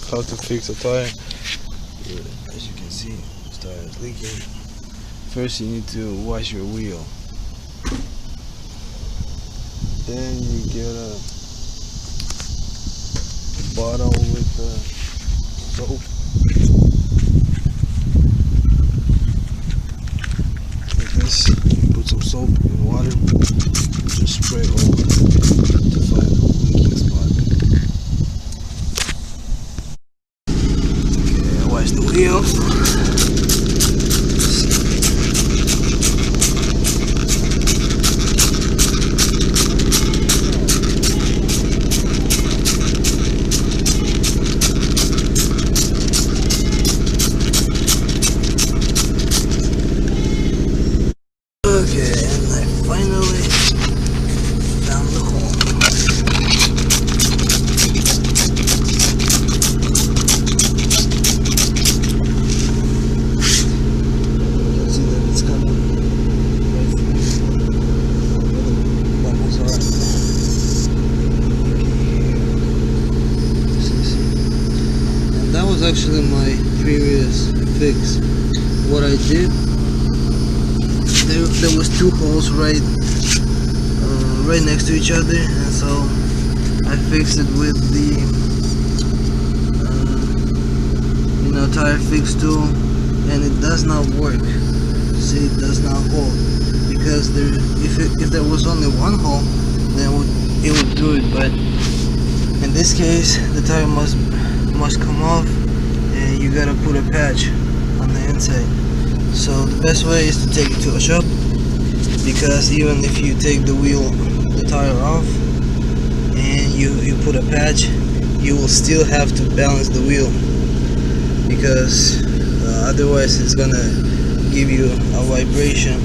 how to fix a tire. As you can see, this tire is leaking. First you need to wash your wheel. Then you get a bottle with soap. Like this. Put some soap and water. Just spray over to find the leaking spot. Okay, I wash the wheel. Okay, and I finally found the hole. You can see that it's coming right through. Almost alright. And that was actually my previous fix. What I did, there was two holes right next to each other, and so I fixed it with the tire fix tool, and it does not work. See, it does not hold, because if there was only one hole, then it would do it. But in this case, the tire must come off, and you gotta put a patch on the inside. So the best way is to take it to a shop, because even if you take the tire off and you put a patch, you will still have to balance the wheel, because otherwise it's gonna give you a vibration.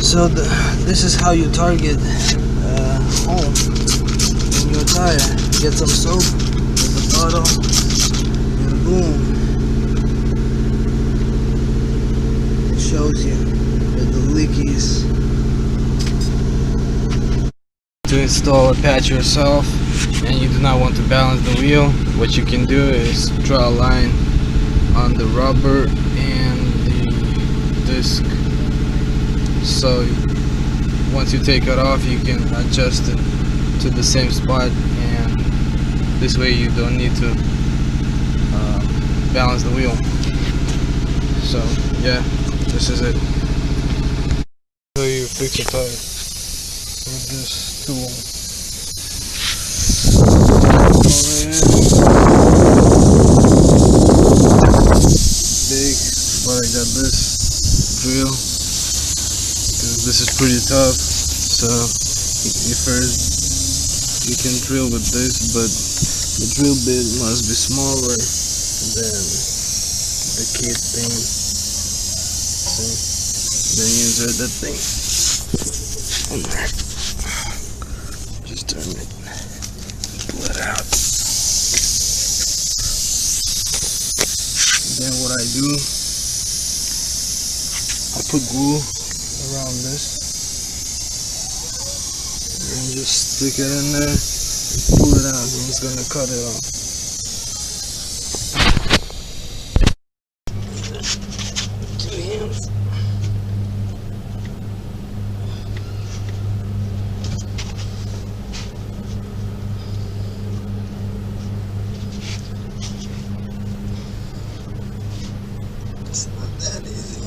So this is how you target home in your tire. Get some soap with a bottle and boom. Shows you that the leak is. To install a patch yourself and you do not want to balance the wheel, what you can do is draw a line on the rubber and the disc. So once you take it off, you can adjust it to the same spot, and this way you don't need to balance the wheel. So yeah, this is it. So you fix a tire with this tool. Big, but I got this drill, because this is pretty tough. So you can drill with this, but the drill bit must be smaller than the kit thing. Then you insert that thing in there. Just turn it, pull it out. Then what I do, I put glue around this and just stick it in there, pull it out, and it's gonna cut it off. It's not that easy.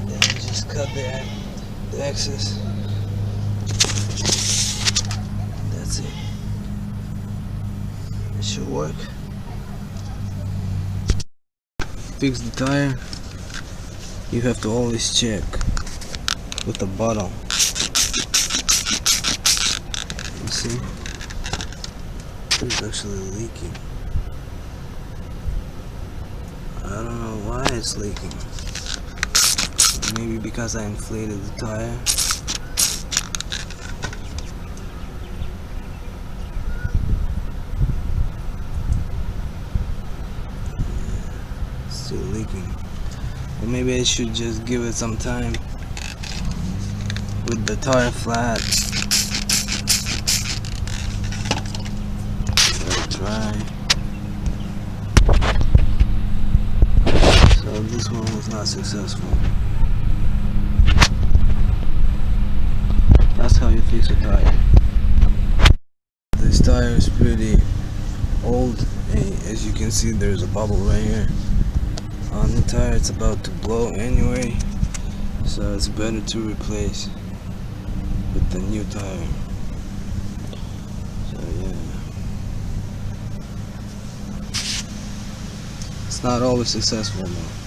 Then just cut the excess. That's it. It should work. Fix the tire. You have to always check with the bottle. You see? It's actually leaking. I don't know why it's leaking. Maybe because I inflated the tire. Still leaking. Or maybe I should just give it some time with the tire flat. Let it dry. So this one was not successful. That's how you fix a tire. This tire is pretty old, and as you can see there's a bubble right here on the tire. It's about to blow anyway, so it's better to replace with the new tire. So yeah, it's not always successful though.